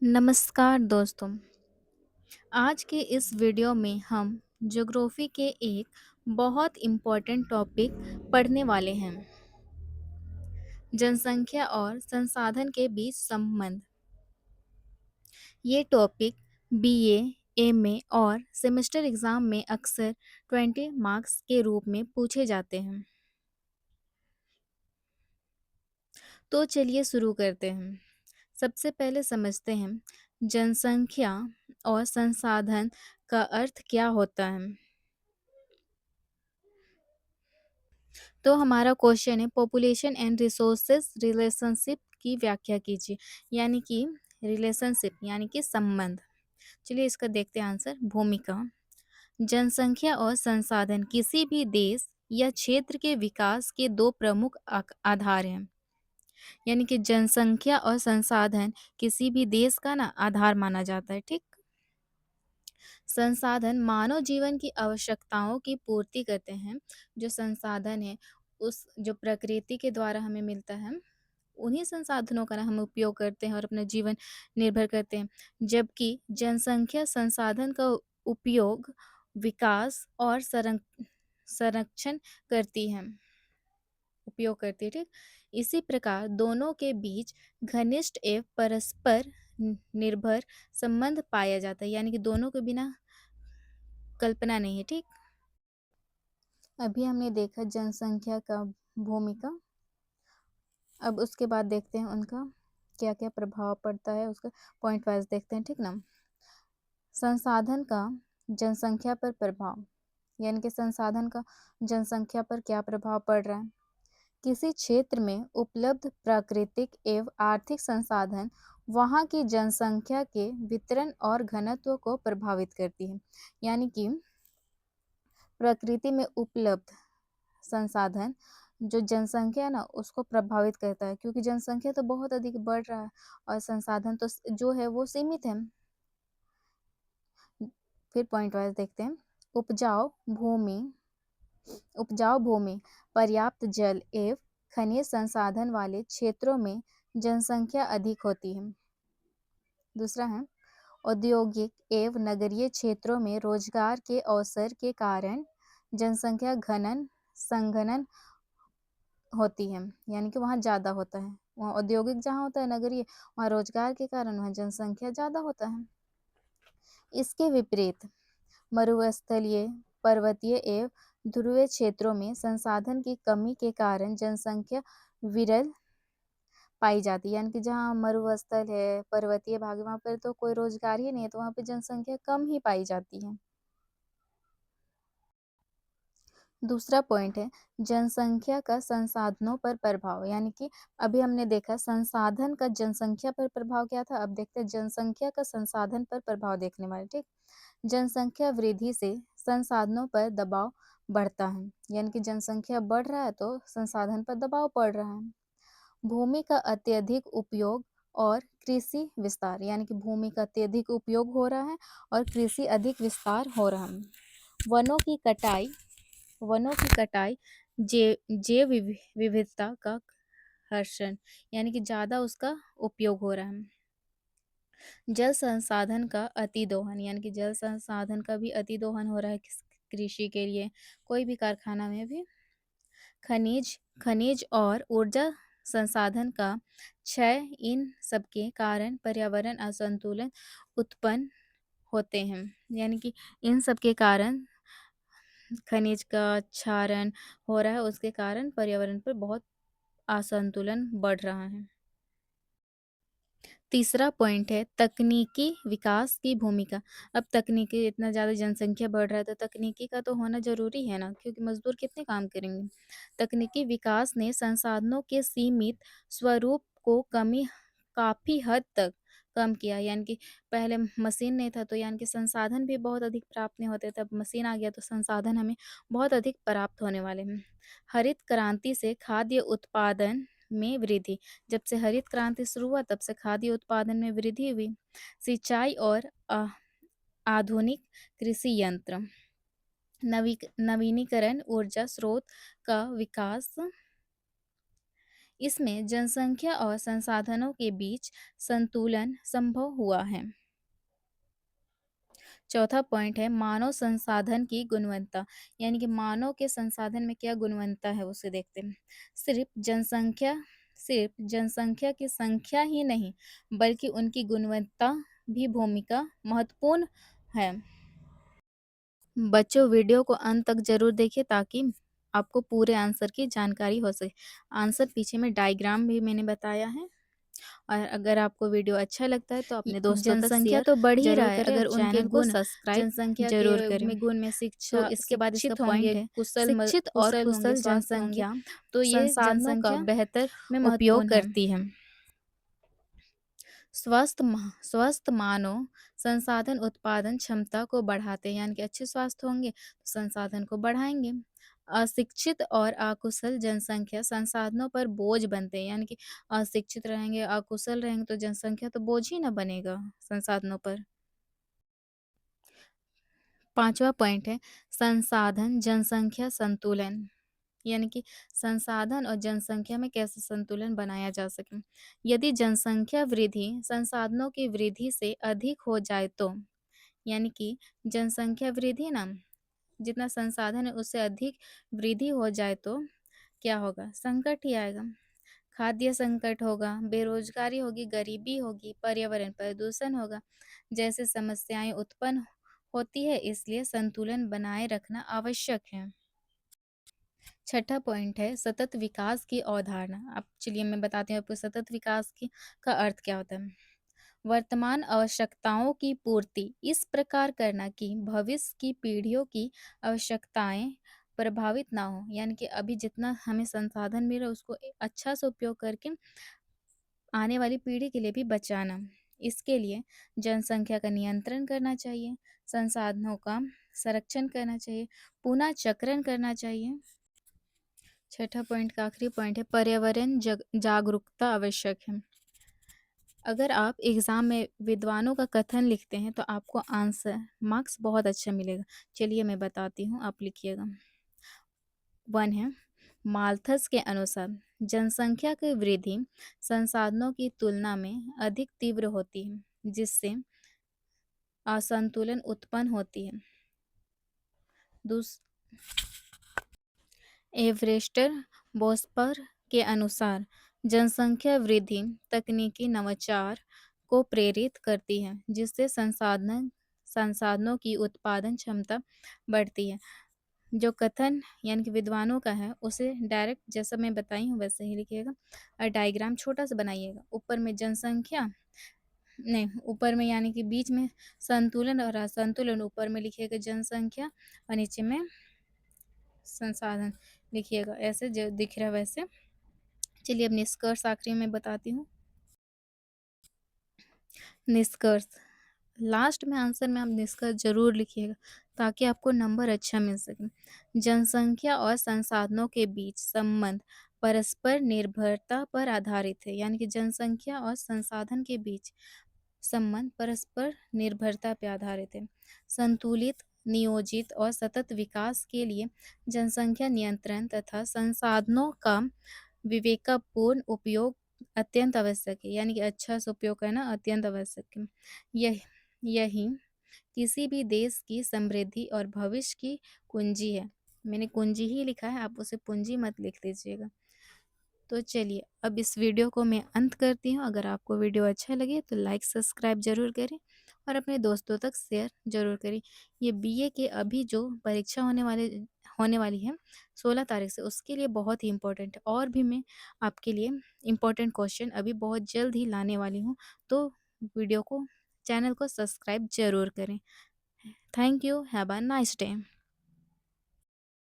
नमस्कार दोस्तों। आज के इस वीडियो में हम ज्योग्राफी के एक बहुत इम्पोर्टेंट टॉपिक पढ़ने वाले हैं। जनसंख्या और संसाधन के बीच संबंध। ये टॉपिक बीए, एमए और सेमेस्टर एग्जाम में अक्सर 20 मार्क्स के रूप में पूछे जाते हैं। तो चलिए शुरू करते हैं। सबसे पहले समझते हैं जनसंख्या और संसाधन का अर्थ क्या होता है। तो हमारा क्वेश्चन है पॉपुलेशन एंड रिसोर्सेज रिलेशनशिप की व्याख्या कीजिए। यानी कि रिलेशनशिप यानी कि संबंध। चलिए इसका देखते हैं आंसर। भूमिका। जनसंख्या और संसाधन किसी भी देश या क्षेत्र के विकास के दो प्रमुख आधार हैं। यानी कि जनसंख्या और संसाधन किसी भी देश का ना आधार माना जाता है। ठीक। संसाधन मानव जीवन की आवश्यकताओं की पूर्ति करते हैं। जो संसाधन है उस जो प्रकृति के द्वारा हमें मिलता है उन्हीं संसाधनों का ना हम उपयोग करते हैं और अपना जीवन निर्भर करते हैं। जबकि जनसंख्या संसाधन का उपयोग विकास और संरक्षण करती है उपयोग करती है। ठीक। इसी प्रकार दोनों के बीच घनिष्ठ एवं परस्पर निर्भर संबंध पाया जाता है। यानी कि दोनों के बिना कल्पना नहीं है। ठीक। अभी हमने देखा जनसंख्या का भूमिका। अब उसके बाद देखते हैं उनका क्या क्या प्रभाव पड़ता है, उसका पॉइंट वाइज देखते हैं। ठीक ना। संसाधन का जनसंख्या पर प्रभाव। यानी कि संसाधन का जनसंख्या पर क्या प्रभाव पड़ रहा है। किसी क्षेत्र में उपलब्ध प्राकृतिक एवं आर्थिक संसाधन वहाँ की जनसंख्या के वितरण और घनत्व को प्रभावित करती है। यानी कि प्रकृति में उपलब्ध संसाधन जो जनसंख्या है ना उसको प्रभावित करता है, क्योंकि जनसंख्या तो बहुत अधिक बढ़ रहा है और संसाधन तो जो है वो सीमित है। फिर पॉइंट वाइज देखते हैं। उपजाऊ भूमि, पर्याप्त जल एवं खनिज संसाधन वाले क्षेत्रों में जनसंख्या अधिक होती है। दूसरा है औद्योगिक एवं नगरीय क्षेत्रों में रोजगार के अवसर के कारण जनसंख्या संघनन होती है। यानी कि वहाँ ज़्यादा होता है। वहाँ औद्योगिक जहाँ होता है नगरीय, वहाँ रोजगार के कारण वहाँ जनसंख्या ज़्यादा होता है। इसके विपरीत मरुस्थलीय, पर्वतीय एवं ध्रुवीय क्षेत्रों में संसाधन की कमी के कारण जनसंख्या विरल पाई जाती है। यानी कि जहाँ मरुस्थल है, पर्वतीय भाग है, वहाँ पर तो कोई रोजगार ही नहीं है, तो वहाँ पे जनसंख्या कम ही पाई जाती है। दूसरा पॉइंट है जनसंख्या का संसाधनों पर प्रभाव। यानी कि अभी हमने देखा संसाधन का जनसंख्या पर प्रभाव क्या था, अब देखते हैं जनसंख्या का संसाधन पर प्रभाव देखने वाले। ठीक। जनसंख्या वृद्धि से संसाधनों पर दबाव बढ़ता है। यानी कि जनसंख्या बढ़ रहा है तो संसाधन पर दबाव पड़ रहा है। भूमि का अत्यधिक उपयोग और कृषि विस्तार। यानी कि भूमि का अत्यधिक उपयोग हो रहा है और कृषि अधिक विस्तार हो रहा है। वनों की कटाई जैव विविधता का हर्षण। यानी कि ज़्यादा उसका उपयोग हो रहा है। जल संसाधन का अतिदोहन। यानी कि जल संसाधन का भी अतिदोहन हो रहा है कृषि के लिए, कोई भी कारखाना में भी। खनिज खनिज और ऊर्जा संसाधन का क्षय, इन सबके कारण पर्यावरण असंतुलन उत्पन्न होते हैं। यानी कि इन सब के कारण खनिज का क्षरण हो रहा है, उसके कारण पर्यावरण पर बहुत असंतुलन बढ़ रहा है। तीसरा पॉइंट है तकनीकी विकास की भूमिका। अब तकनीकी इतना ज़्यादा जनसंख्या बढ़ रहा है तो तकनीकी का तो होना ज़रूरी है ना, क्योंकि मजदूर कितने काम करेंगे। तकनीकी विकास ने संसाधनों के सीमित स्वरूप को काफ़ी हद तक कम किया। यानी कि पहले मशीन नहीं था तो यानी कि संसाधन भी बहुत अधिक प्राप्त नहीं होते थे। अब मशीन आ गया तो संसाधन हमें बहुत अधिक प्राप्त होने वाले हैं। हरित क्रांति से खाद्य उत्पादन में वृद्धि। जब से हरित क्रांति शुरू हुआ तब से खाद्य उत्पादन में वृद्धि हुई। सिंचाई और आधुनिक कृषि यंत्र, नवीनीकरण ऊर्जा स्रोत का विकास, इसमें जनसंख्या और संसाधनों के बीच संतुलन संभव हुआ है। चौथा पॉइंट है मानव संसाधन की गुणवत्ता, यानी कि मानव के संसाधन में क्या गुणवत्ता है उसे देखते हैं। सिर्फ जनसंख्या की संख्या ही नहीं, बल्कि उनकी गुणवत्ता भी भूमिका महत्वपूर्ण है। बच्चों, वीडियो को अंत तक जरूर देखिए ताकि आपको पूरे आंसर की जानकारी हो सके। आंसर पीछे में डायग्राम भी मैंने बताया है। और अगर आपको वीडियो अच्छा लगता है तो अपने दोस्तों तक जनसंख्या शेयर तो बढ़ ही रहा ज़रूर है, करें और अगर उनके चैनल को गुण सब्सक्राइब जनसंख्या के ज़रूर करें। में गुण में तो शिक्षा इसके बाद इसका शिक्षित पॉइंट होंगे, है शिक्षित और कुशल होंगे, कुशल स्वास्थ्य होंगे, जनसंख्या तो ये संसाधनों का जनसंख्या बेहतर में उपयोग महत्वपूर्ण है। करती है। स्वस्थ मानव संसाधन उत्पादन क्षमता को बढ़ाते हैं, यानी कि अच्छे स्वास्थ्य होंगे तो संसाधन को बढ़ाएंगे। अशिक्षित और अकुशल जनसंख्या संसाधनों पर बोझ बनते हैं, यानी कि अशिक्षित रहेंगे, अकुशल रहेंगे तो जनसंख्या तो बोझ ही ना बनेगा संसाधनों पर। पांचवा पॉइंट है संसाधन जनसंख्या संतुलन, यानी कि संसाधन और जनसंख्या में कैसे संतुलन बनाया जा सके। यदि जनसंख्या वृद्धि संसाधनों की वृद्धि से अधिक हो जाए तो, यानी कि जनसंख्या वृद्धि ना, जितना संसाधन है उससे अधिक वृद्धि हो जाए तो क्या होगा, संकट ही आएगा। खाद्य संकट होगा, बेरोजगारी होगी, गरीबी होगी, पर्यावरण प्रदूषण होगा, जैसे समस्याएं उत्पन्न होती है। इसलिए संतुलन बनाए रखना आवश्यक है। छठा पॉइंट है सतत विकास की अवधारणा। अब चलिए मैं बताती हूँ आपको सतत विकास की का अर्थ क्या होता है। वर्तमान आवश्यकताओं की पूर्ति इस प्रकार करना कि भविष्य की पीढ़ियों की आवश्यकताएं प्रभावित ना हो, यानी कि अभी जितना हमें संसाधन मिल रहा है उसको अच्छा से उपयोग करके आने वाली पीढ़ी के लिए भी बचाना। इसके लिए जनसंख्या का नियंत्रण करना चाहिए, संसाधनों का संरक्षण करना चाहिए, पुनः चक्रण करना चाहिए। छठा पॉइंट का आखिरी पॉइंट है पर्यावरण जागरूकता आवश्यक है। अगर आप एग्जाम में विद्वानों का कथन लिखते हैं तो आपको आंसर मार्क्स बहुत अच्छा मिलेगा। चलिए मैं बताती हूँ, आप लिखिएगा। वन है माल्थस के अनुसार जनसंख्या की वृद्धि संसाधनों की तुलना में अधिक तीव्र होती है, जिससे असंतुलन उत्पन्न होती है। दूस एवरेस्टर बोस्पर के अनुसार जनसंख्या वृद्धि तकनीकी नवाचार को प्रेरित करती है, जिससे संसाधनों की उत्पादन क्षमता बढ़ती है। जो कथन यानी कि विद्वानों का है उसे डायरेक्ट जैसा मैं बताई हूँ वैसे ही लिखिएगा और डायग्राम छोटा सा बनाइएगा। ऊपर में जनसंख्या नहीं, ऊपर में यानी कि बीच में संतुलन और असंतुलन, ऊपर में लिखिएगा जनसंख्या और नीचे में संसाधन लिखिएगा, ऐसे जो दिख रहा है वैसे। चलिए अब निष्कर्ष आखिरी में बताती हूँ। निष्कर्ष लास्ट में आंसर में आप निष्कर्ष जरूर लिखिएगा ताकि आपको नंबर अच्छा मिल सके। जनसंख्या और संसाधनों के बीच संबंध परस्पर निर्भरता पर आधारित है, यानी कि जनसंख्या और संसाधन के बीच संबंध परस्पर निर्भरता पर आधारित है। संतुलित, नियोजित और सतत विकास के लिए जनसंख्या नियंत्रण तथा संसाधनों का विवेकपूर्ण उपयोग अत्यंत आवश्यक है, यानी कि अच्छा से उपयोग करना अत्यंत आवश्यक है। यही किसी भी देश की समृद्धि और भविष्य की कुंजी है। मैंने कुंजी ही लिखा है, आप उसे पूंजी मत लिख दीजिएगा। तो चलिए अब इस वीडियो को मैं अंत करती हूँ। अगर आपको वीडियो अच्छा लगे तो लाइक सब्सक्राइब जरूर करें और अपने दोस्तों तक शेयर जरूर करें। ये बीए के अभी जो परीक्षा होने वाली है 16 तारीख से, उसके लिए बहुत ही इम्पोर्टेंट है। और भी मैं आपके लिए इम्पोर्टेंट क्वेश्चन अभी बहुत जल्द ही लाने वाली हूँ। तो वीडियो को चैनल को सब्सक्राइब जरूर करें। Thank you, have a nice day.